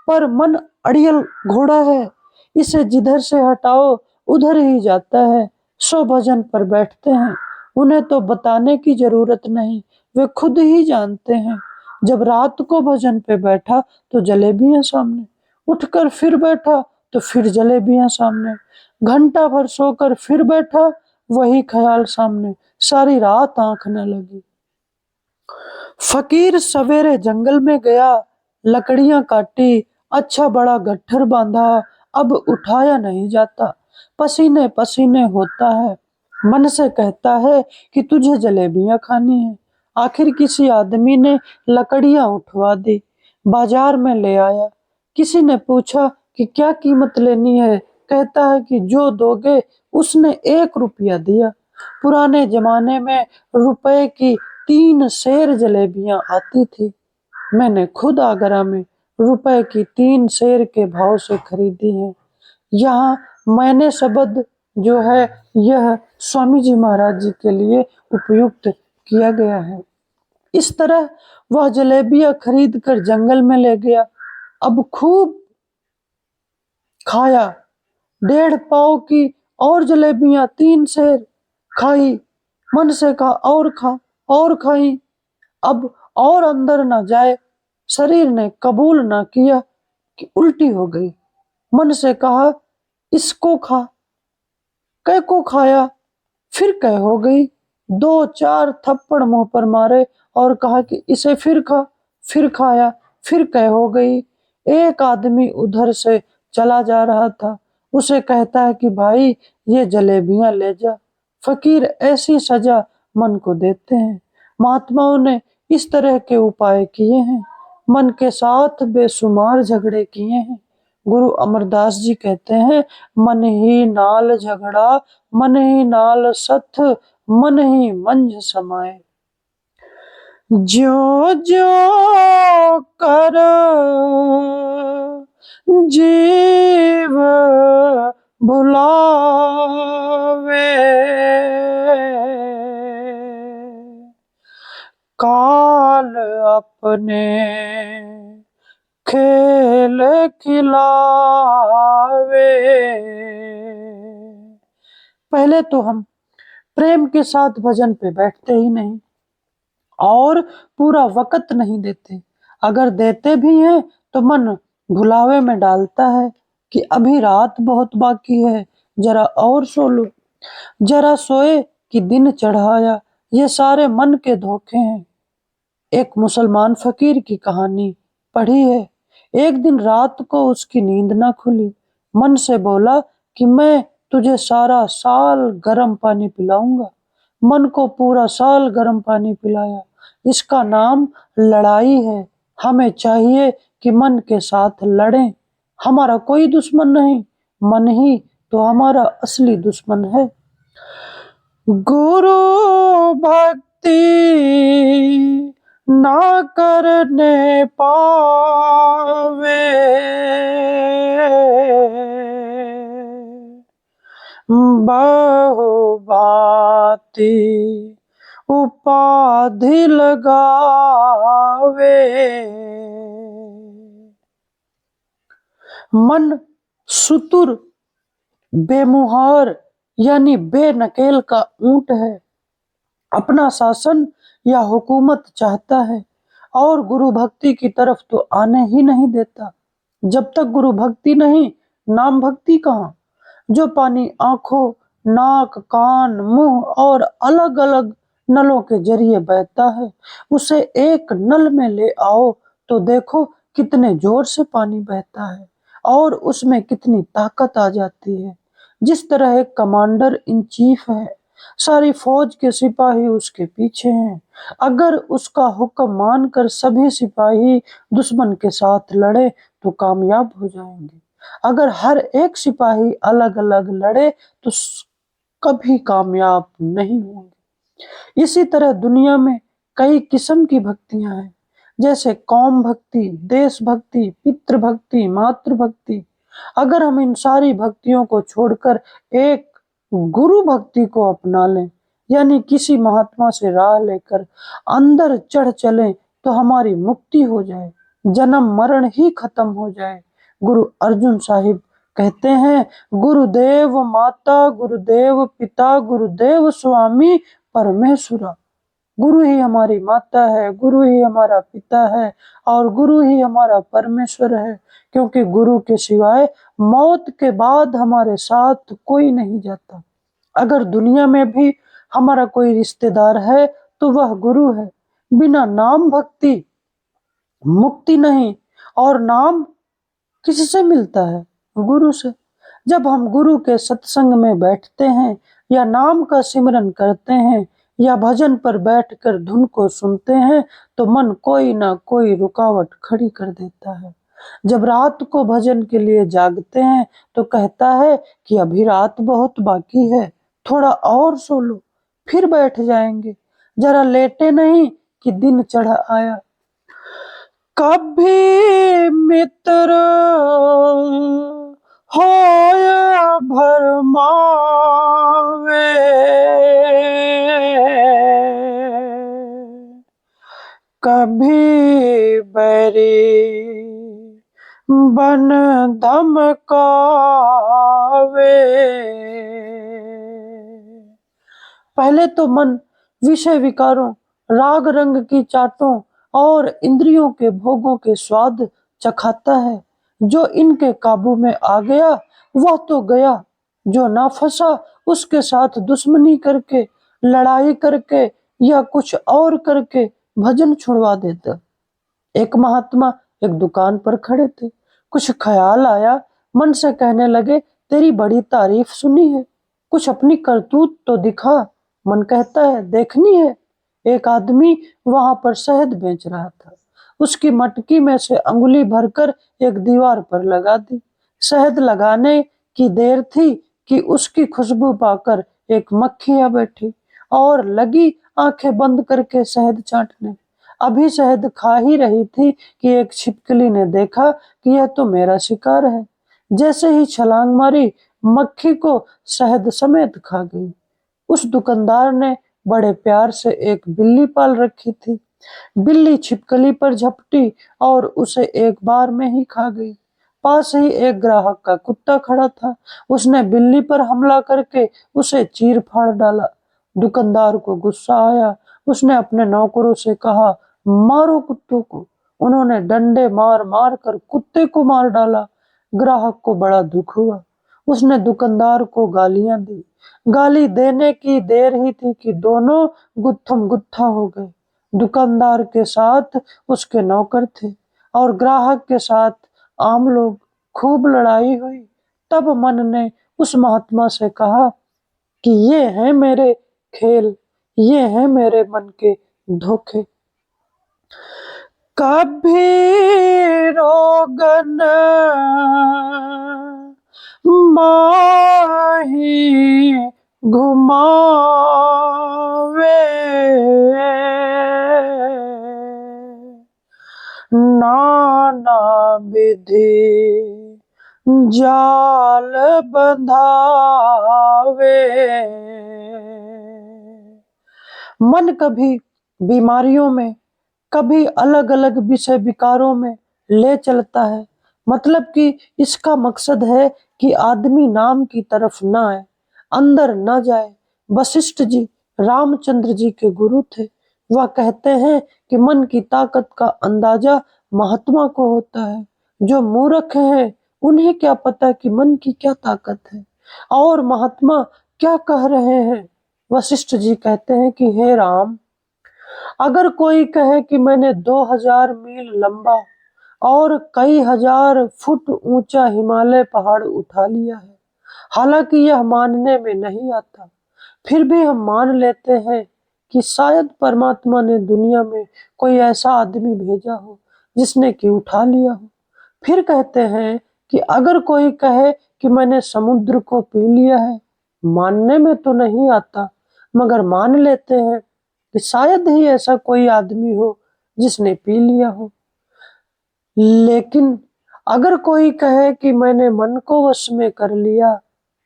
पर मन अड़ियल घोड़ा है, इसे जिधर से हटाओ उधर ही जाता है। सो भजन पर बैठते हैं, उन्हें तो बताने की जरूरत नहीं, वे खुद ही जानते हैं। जब रात को भजन पे बैठा तो जलेबियां सामने, उठकर फिर बैठा तो फिर जलेबियां सामने, घंटा भर सोकर फिर बैठा, वही ख्याल सामने, सारी रात आंख न लगी। फकीर सवेरे जंगल में गया, लकड़ियां काटी, अच्छा बड़ा गट्ठर बांधा, अब उठाया नहीं जाता, पसीने पसीने होता है। मन से कहता है कि तुझे जलेबियां खानी है। आखिर किसी आदमी ने लकड़ियां उठवा दी, बाजार में ले आया। किसी ने पूछा कि क्या कीमत लेनी है? कहता है कि जो दोगे। उसने 1 रुपया दिया। पुराने जमाने में रुपए की 3 सेर जलेबियां आती थी। मैंने खुद आगरा में रुपए की 3 सेर के भाव से खरीदी है। यहाँ मैंने शब्द जो है यह स्वामी जी महाराज जी के लिए उपयुक्त किया गया है। इस तरह वह जलेबियां खरीद कर जंगल में ले गया। अब खूब खाया। 1.5 पाव की और जलेबियां 3 सेर खाई। मन से कहा और खा, और खाई। अब और अंदर ना जाए, शरीर ने कबूल ना किया कि उल्टी हो गई। मन से कहा इसको खा, कै को खाया, फिर कै हो गई। 2-4 थप्पड़ मुंह पर मारे और कहा कि इसे फिर खा, फिर खाया, फिर कै हो गई। एक आदमी उधर से चला जा रहा था। उसे कहता है कि भाई ये जलेबियां ले जा। फकीर ऐसी सजा मन को देते हैं। महात्माओं ने इस तरह के उपाय किए हैं, मन के साथ बेशुमार झगड़े किए हैं। गुरु अमरदास जी कहते हैं, मन ही नाल झगड़ा, मन ही नाल सथ, मन ही मंझ समाए। ज्यो ज्यो कर जीव भुलावे, काल अपने खेल खिलावे। पहले तो हम प्रेम के साथ भजन पे बैठते ही नहीं और पूरा वक़्त नहीं देते। अगर देते भी हैं तो मन भुलावे में डालता है कि अभी रात बहुत बाकी है, ज़रा और सो लो। ज़रा सोए कि दिन चढ़ आया, ये सारे मन के धोखे हैं। एक मुसलमान फ़कीर की कहानी पढ़ी है। एक दिन रात को उसकी नींद न खुली। मन से बोला कि मैं तुझे सारा साल गर्म पानी पिलाऊंगा। मन को पूरा साल गर्म पानी पिलाया। इसका नाम लड़ाई है। हमें चाहिए कि मन के साथ लड़ें। हमारा कोई दुश्मन नहीं, मन ही तो हमारा असली दुश्मन है। गुरु भक्ति ना करने पावे, बहुभांति उपाधि लगावे। मन सुतुर बेमुहार यानी बेनकेल का ऊंट है। अपना शासन या हुकूमत चाहता है और गुरु भक्ति की तरफ तो आने ही नहीं देता। जब तक गुरु भक्ति नहीं, नाम भक्ति कहाँ। जो पानी आंखों, नाक, कान, मुंह और अलग अलग नलों के जरिए बहता है, उसे एक नल में ले आओ तो देखो कितने जोर से पानी बहता है और उसमें कितनी ताकत आ जाती है। जिस तरह एक कमांडर इन चीफ है, सारी फौज के सिपाही उसके पीछे हैं। अगर उसका हुक्म मानकर सभी सिपाही दुश्मन के साथ लड़े तो कामयाब हो जाएंगे। अगर हर एक सिपाही अलग अलग लड़े तो कभी कामयाब नहीं होंगे। इसी तरह दुनिया में कई किस्म की भक्तियां हैं, जैसे कौम भक्ति, देश भक्ति, पितृ भक्ति, मातृ भक्ति। अगर हम इन सारी भक्तियों को छोड़कर एक गुरु भक्ति को अपना लें, यानी किसी महात्मा से राह लेकर अंदर चढ़ चलें, तो हमारी मुक्ति हो जाए, जन्म मरण ही खत्म हो जाए। गुरु अर्जुन साहिब कहते हैं, गुरुदेव माता, गुरुदेव पिता, गुरुदेव स्वामी परमेश्वरा। गुरु ही हमारी माता है, गुरु ही हमारा पिता है और गुरु ही हमारा परमेश्वर है, क्योंकि गुरु के सिवाय मौत के बाद हमारे साथ कोई नहीं जाता। अगर दुनिया में भी हमारा कोई रिश्तेदार है तो वह गुरु है। बिना नाम भक्ति मुक्ति नहीं, और नाम किससे मिलता है? गुरु से। जब हम गुरु के सत्संग में बैठते हैं या नाम का सिमरन करते हैं या भजन पर बैठकर धुन को सुनते हैं तो मन कोई ना कोई रुकावट खड़ी कर देता है। जब रात को भजन के लिए जागते हैं तो कहता है कि अभी रात बहुत बाकी है, थोड़ा और सो लो, फिर बैठ जाएंगे। जरा लेटे नहीं कि दिन चढ़ आया। कभी मित्र होया भरमावे, कभी बैरी बन धमकावे। पहले तो मन विषय विकारों, राग रंग की चाटों और इंद्रियों के भोगों के स्वाद चखाता है। जो इनके काबू में आ गया वह तो गया, जो ना फंसा उसके साथ दुश्मनी करके, लड़ाई करके या कुछ और करके भजन छुड़वा देता। एक महात्मा एक दुकान पर खड़े थे। कुछ ख्याल आया, मन से कहने लगे, तेरी बड़ी तारीफ सुनी है, कुछ अपनी करतूत तो दिखा। मन कहता है, देखनी है। एक आदमी वहां पर शहद बेच रहा था। उसकी मटकी में से अंगुली भरकर एक दीवार पर लगा दी। शहद लगाने की देर थी कि उसकी खुशबू पाकर एक मक्खी आ बैठी और लगी आंखें बंद करके शहद चाटने। अभी शहद खा ही रही थी कि एक छिपकली ने देखा कि यह तो मेरा शिकार है। जैसे ही छलांग मारी, मक्खी को शहद समेत खा गई। उस दुकानदार ने बड़े प्यार से एक बिल्ली पाल रखी थी। बिल्ली छिपकली पर झपटी और उसे एक बार में ही खा गई। पास ही एक ग्राहक का कुत्ता खड़ा था। उसने बिल्ली पर हमला करके उसे चीर फाड़ डाला। दुकानदार को गुस्सा आया। उसने अपने नौकरों से कहा, मारो कुत्तों को। उन्होंने डंडे मार मार कर कुत्ते को मार डाला। ग्राहक को बड़ा दुख हुआ। उसने दुकानदार को गालियां दी। गाली देने की देर ही थी कि दोनों गुत्थम गुत्था हो गए। दुकानदार के साथ उसके नौकर थे और ग्राहक के साथ आम लोग। खूब लड़ाई हुई। तब मन ने उस महात्मा से कहा कि ये हैं मेरे खेल, ये हैं मेरे मन के धोखे। कभी रोगन माही घुमावे, नाना विधि जाल बंधावे। मन कभी बीमारियों में, कभी अलग अलग विषय विकारों में ले चलता है। मतलब कि इसका मकसद है कि आदमी नाम की ना आए, अंदर न जाए। वशिष्ठ जी रामचंद्र जी के गुरु थे। वह कहते हैं कि मन की ताकत का अंदाजा महात्मा को होता है। जो मूर्ख है उन्हें क्या पता कि मन की क्या ताकत है और महात्मा क्या कह रहे हैं। वशिष्ठ जी कहते हैं कि हे राम, अगर कोई कहे कि मैंने 2000 मील लंबा और कई हजार फुट ऊंचा हिमालय पहाड़ उठा लिया है, हालांकि यह मानने में नहीं आता, फिर भी हम मान लेते हैं कि शायद परमात्मा ने दुनिया में कोई ऐसा आदमी भेजा हो जिसने कि उठा लिया हो। फिर कहते हैं कि अगर कोई कहे कि मैंने समुद्र को पी लिया है, मानने में तो नहीं आता, मगर मान लेते हैं कि शायद ही ऐसा कोई आदमी हो जिसने पी लिया हो। लेकिन अगर कोई कहे कि मैंने मन को वश में कर लिया,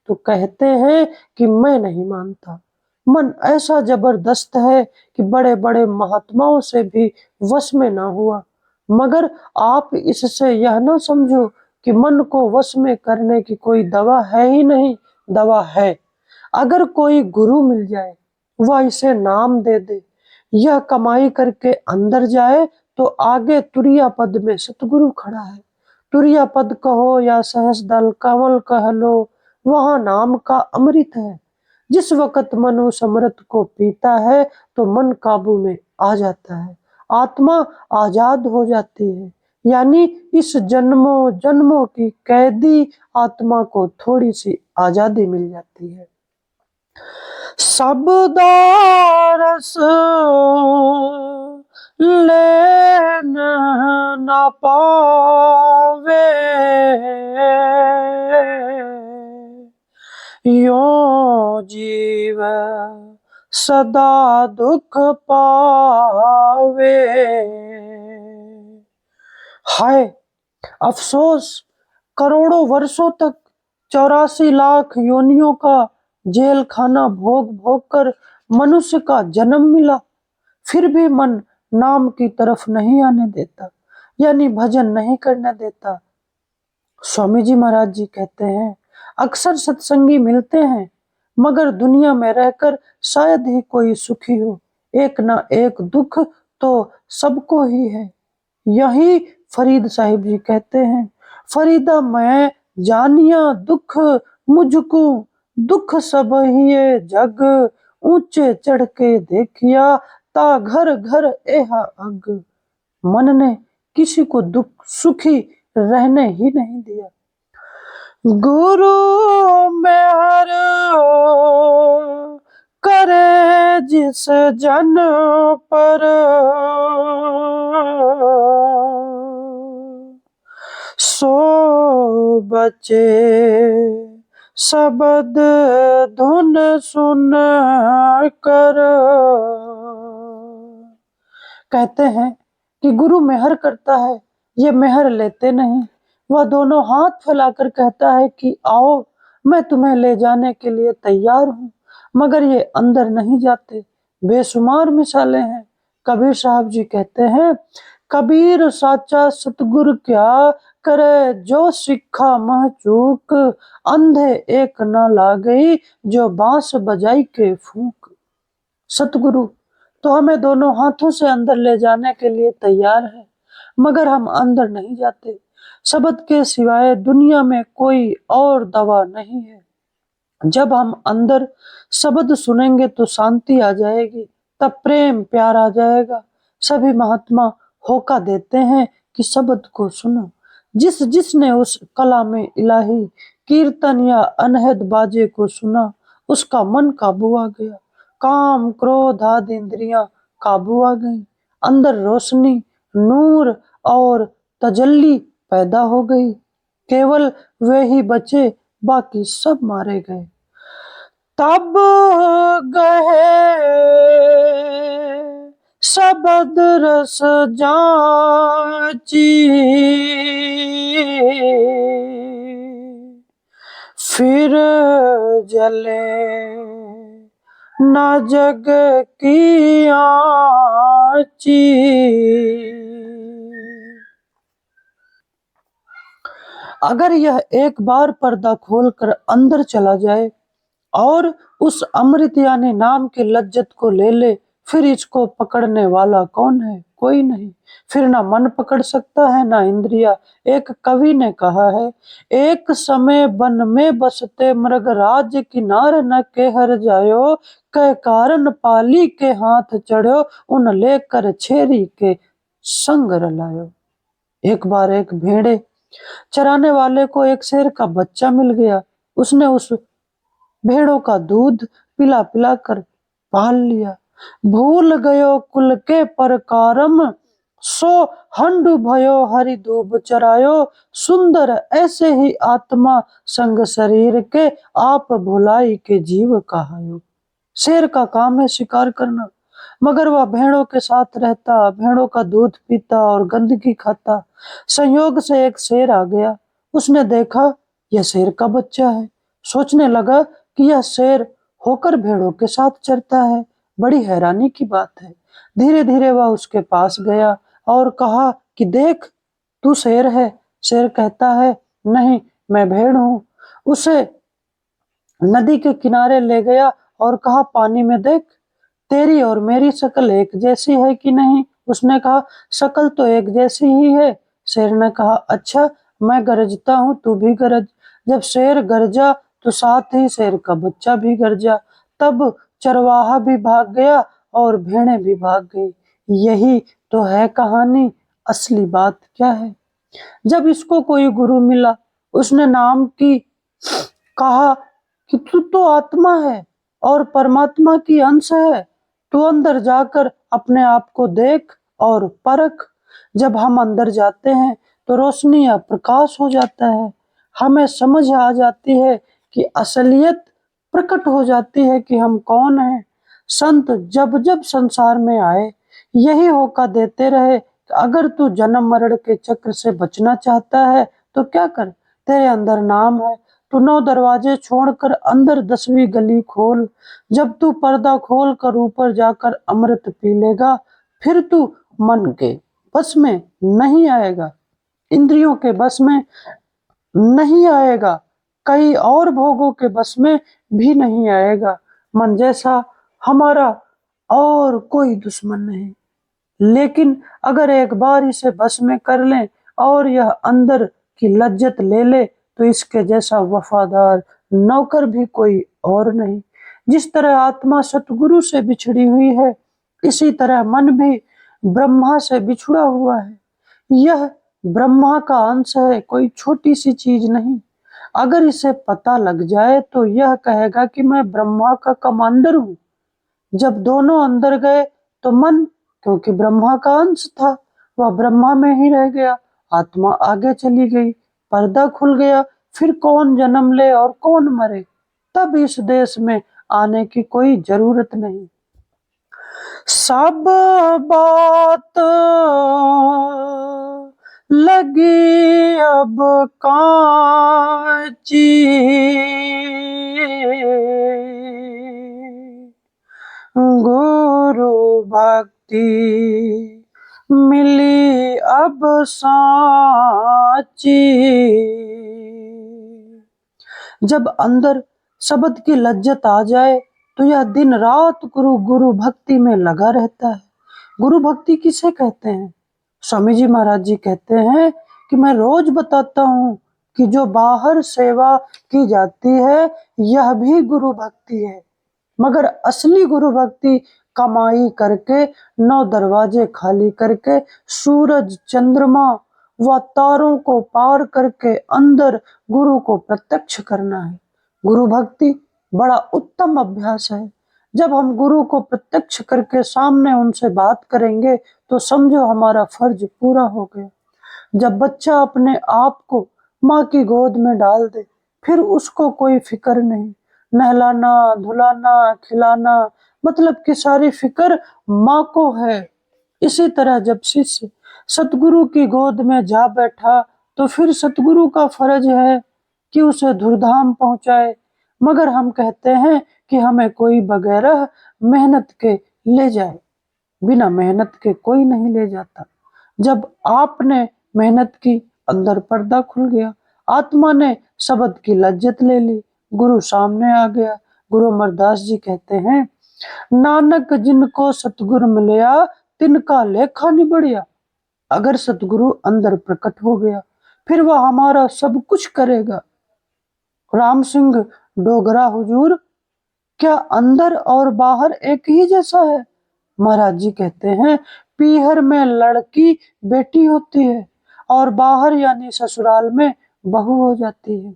तो कहते हैं कि मैं नहीं मानता। मन ऐसा जबरदस्त है कि बड़े बड़े महात्माओं से भी वश में ना हुआ। मगर आप इससे यह ना समझो कि मन को वश में करने की कोई दवा है ही नहीं। दवा है। अगर कोई गुरु मिल जाए, वह इसे नाम दे दे, यह कमाई करके अंदर जाए, तो आगे तुरिया पद में सतगुरु खड़ा है। तुरिया पद कहो या सहस दल कमल कह लो, वहां नाम का अमृत है। जिस वक्त मन उस अमृत को पीता है तो मन काबू में आ जाता है, आत्मा आजाद हो जाती है। यानी इस जन्मों जन्मों की कैदी आत्मा को थोड़ी सी आजादी मिल जाती है। शब्दा रस लेन न पावे, यो जीव सदा दुख पावे। हाय अफसोस, करोड़ों वर्षों तक 84 लाख योनियों का जेल खाना भोग भोग कर मनुष्य का जन्म मिला, फिर भी मन नाम की तरफ नहीं आने देता, यानी भजन नहीं करने देता। स्वामी जी महाराज जी कहते हैं, अक्सर सत्संगी मिलते हैं, मगर दुनिया में रहकर शायद ही कोई सुखी हो। एक ना एक दुख तो सबको ही है। यही फरीद साहिब जी कहते हैं, फरीदा मैं जानिया दुख मुझको, दुख सब ही जग, ऊंचे चढ़ के देखिया ता घर घर एहा अग। मन ने किसी को दुख सुखी रहने ही नहीं दिया। गुरु मेहर करे जिस जन पर, सो बचे शब्द धुन सुन कर। कहते हैं कि गुरु मेहर करता है, ये मेहर लेते नहीं। वह दोनों हाथ फैलाकर कहता है कि आओ, मैं तुम्हें ले जाने के लिए तैयार हूँ, मगर ये अंदर नहीं जाते। बेशुमार मिसालें हैं। कबीर साहब जी कहते हैं, कबीर साचा सतगुर क्या करे, जो सिक्खा मह चूक, अंधे एक ना लागई, जो बांस बजाई के फूक। सतगुरु तो हमें दोनों हाथों से अंदर ले जाने के लिए तैयार है, मगर हम अंदर नहीं जाते। शब्द के सिवाय दुनिया में कोई और दवा नहीं है। जब हम अंदर शब्द सुनेंगे तो शांति आ जाएगी, तब प्रेम प्यार आ जाएगा। सभी महात्मा होका देते हैं कि शब्द को सुनो। जिसने उस कला में इलाही कीर्तन या अनहद बाजे को सुना, उसका मन काबू आ गया। काम क्रोध आदि इंद्रियां काबू आ गई। अंदर रोशनी, नूर और तजल्ली पैदा हो गई। केवल वे ही बचे, बाकी सब मारे गए। तब गए शब्द रस जाची, फिर जले न जग की आँची। अगर यह एक बार पर्दा खोलकर अंदर चला जाए और उस अमृत यानी नाम की लज्जत को ले ले, फिर इसको पकड़ने वाला कौन है? कोई नहीं। फिर ना मन पकड़ सकता है ना इंद्रिया। एक कवि ने कहा है, एक समय वन में बसते मृग राज किनार न के हर जायो, कह कारण पाली के हाथ चढ़ो, उन लेकर छेरी के संग रलायो। एक बार एक भेड़े चराने वाले को एक शेर का बच्चा मिल गया। उसने उस भेड़ों का दूध पिला पिला कर पाल लिया। भूल गयो कुल के परकारम, सो हंडु भयो हरि दूब चरायो, सुंदर ऐसे ही आत्मा संग शरीर के, आप भुलाई के जीव कहायो। शेर का काम है शिकार करना, मगर वह भेड़ों के साथ रहता, भेड़ों का दूध पीता और गंदगी खाता। संयोग से एक शेर आ गया। उसने देखा यह शेर का बच्चा है। सोचने लगा कि यह शेर होकर भेड़ों के साथ चरता है। बड़ी हैरानी की बात है। धीरे धीरे वह उसके पास गया और कहा कि देख, तू शेर है। शेर कहता है, नहीं, मैं भेड़ हूं। उसे नदी के किनारे ले गया और कहा, पानी में देख, तेरी और मेरी शक्ल एक जैसी है कि नहीं? उसने कहा, शक्ल तो एक जैसी ही है। शेर ने कहा, अच्छा, मैं गरजता हूँ, तू भी गरज। जब शेर गरजा तो साथ ही शेर का बच्चा भी गरजा। तब चरवाहा भी भाग गया और भेड़ें भी भाग गई। यही तो है कहानी। असली बात क्या है? जब इसको कोई गुरु मिला, उसने नाम की कहा कि तू तो आत्मा है और परमात्मा की अंश है। तू अंदर जाकर अपने आप को देख और परख। जब हम अंदर जाते हैं तो रोशनी या प्रकाश हो जाता है। हमें समझ आ जाती है कि असलियत प्रकट हो जाती है कि हम कौन हैं। संत जब जब संसार में आए, यही होका देते रहे कि अगर तू जन्म मरण के चक्र से बचना चाहता है तो क्या कर, तेरे अंदर नाम है। तू 9 दरवाजे छोड़कर अंदर 10वीं गली खोल। जब तू पर्दा खोल कर ऊपर जाकर अमृत पी लेगा, फिर तू मन के बस में नहीं आएगा, इंद्रियों के बस में नहीं आएगा, कई और भोगों के बस में भी नहीं आएगा। मन जैसा हमारा और कोई दुश्मन नहीं। लेकिन अगर एक बार इसे बस में कर लें और यह अंदर की लज्जत ले ले, तो इसके जैसा वफादार नौकर भी कोई और नहीं। जिस तरह आत्मा सतगुरु से बिछड़ी हुई है, इसी तरह मन भी ब्रह्मा से बिछुड़ा हुआ है। यह ब्रह्मा का अंश है, कोई छोटी सी चीज नहीं। अगर इसे पता लग जाए तो यह कहेगा कि मैं ब्रह्मा का कमांडर हूँ। जब दोनों अंदर गए तो मन, क्योंकि ब्रह्मा का अंश था, वह ब्रह्मा में ही रह गया। आत्मा आगे चली गई, पर्दा खुल गया। फिर कौन जन्म ले और कौन मरे, तब इस देश में आने की कोई जरूरत नहीं। सब बात लगी अब कांची, गुरु भक्ति मिली अब साची। जब अंदर शब्द की लज्जत आ जाए तो यह दिन रात गुरु गुरु भक्ति में लगा रहता है। गुरु भक्ति किसे कहते हैं? स्वामी जी महाराज जी कहते हैं कि मैं रोज बताता हूँ कि जो बाहर सेवा की जाती है यह भी गुरु भक्ति है, मगर असली गुरु भक्ति कमाई करके, 9 दरवाजे खाली करके, सूरज चंद्रमा व तारों को पार करके अंदर गुरु को प्रत्यक्ष करना है। गुरु भक्ति बड़ा उत्तम अभ्यास है। जब हम गुरु को प्रत्यक्ष करके सामने उनसे बात करेंगे तो समझो हमारा फर्ज पूरा हो गया। जब बच्चा अपने आप को माँ की गोद में डाल दे, फिर उसको कोई फिक्र नहीं, नहलाना धुलाना खिलाना, मतलब कि सारी फिक्र माँ को है। इसी तरह जब शिष्य सतगुरु की गोद में जा बैठा तो फिर सतगुरु का फर्ज है कि उसे धूमधाम पहुंचाए, मगर हम कहते हैं कि हमें कोई बगैर मेहनत के ले जाए। बिना मेहनत के कोई नहीं ले जाता। जब आपने मेहनत की, अंदर पर्दा खुल गया, आत्मा ने शब्द की लज्जत ले ली, गुरु सामने आ गया। गुरु अमरदास जी कहते हैं, नानक जिनको सतगुरु मिलया तिनका लेखा नहीं बढ़िया। अगर सतगुरु अंदर प्रकट हो गया फिर वह हमारा सब कुछ करेगा। राम सिंह डोगरा हुजूर, क्या अंदर और बाहर एक ही जैसा है? महाराज जी कहते हैं, पीहर में लड़की बेटी होती है और बाहर यानी ससुराल में बहू हो जाती है।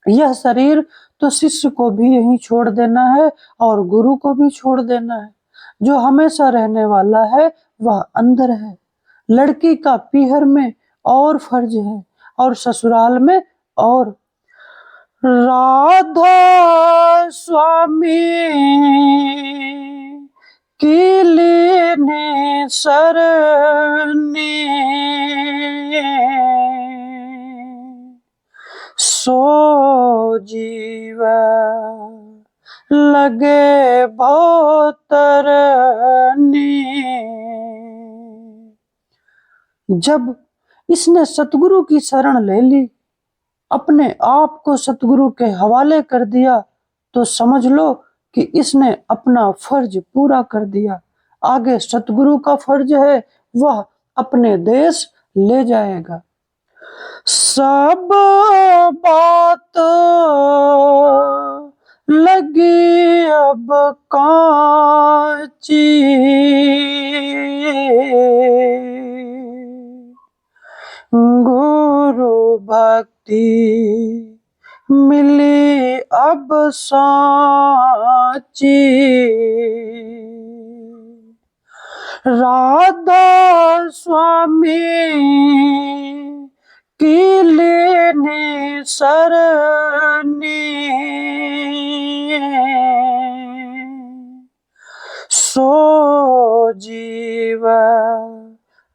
यह शरीर तो शिष्य को भी यहीं छोड़ देना है और गुरु को भी छोड़ देना है। जो हमेशा रहने वाला है वह अंदर है। लड़की का पीहर में और फर्ज है और ससुराल में और। राधा स्वामी की लेने सरने सो जीव लगे भोतरने। जब इसने सतगुरु की शरण ले ली, अपने आप को सतगुरु के हवाले कर दिया, तो समझ लो कि इसने अपना फर्ज पूरा कर दिया। आगे सतगुरु का फर्ज है, वह अपने देश ले जाएगा। सब बात लगी अब कांची, गुरु भक्ति मिली अब साची। राधा स्वामी की लेने सरने सो जीव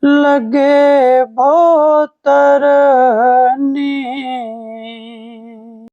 लगे भोत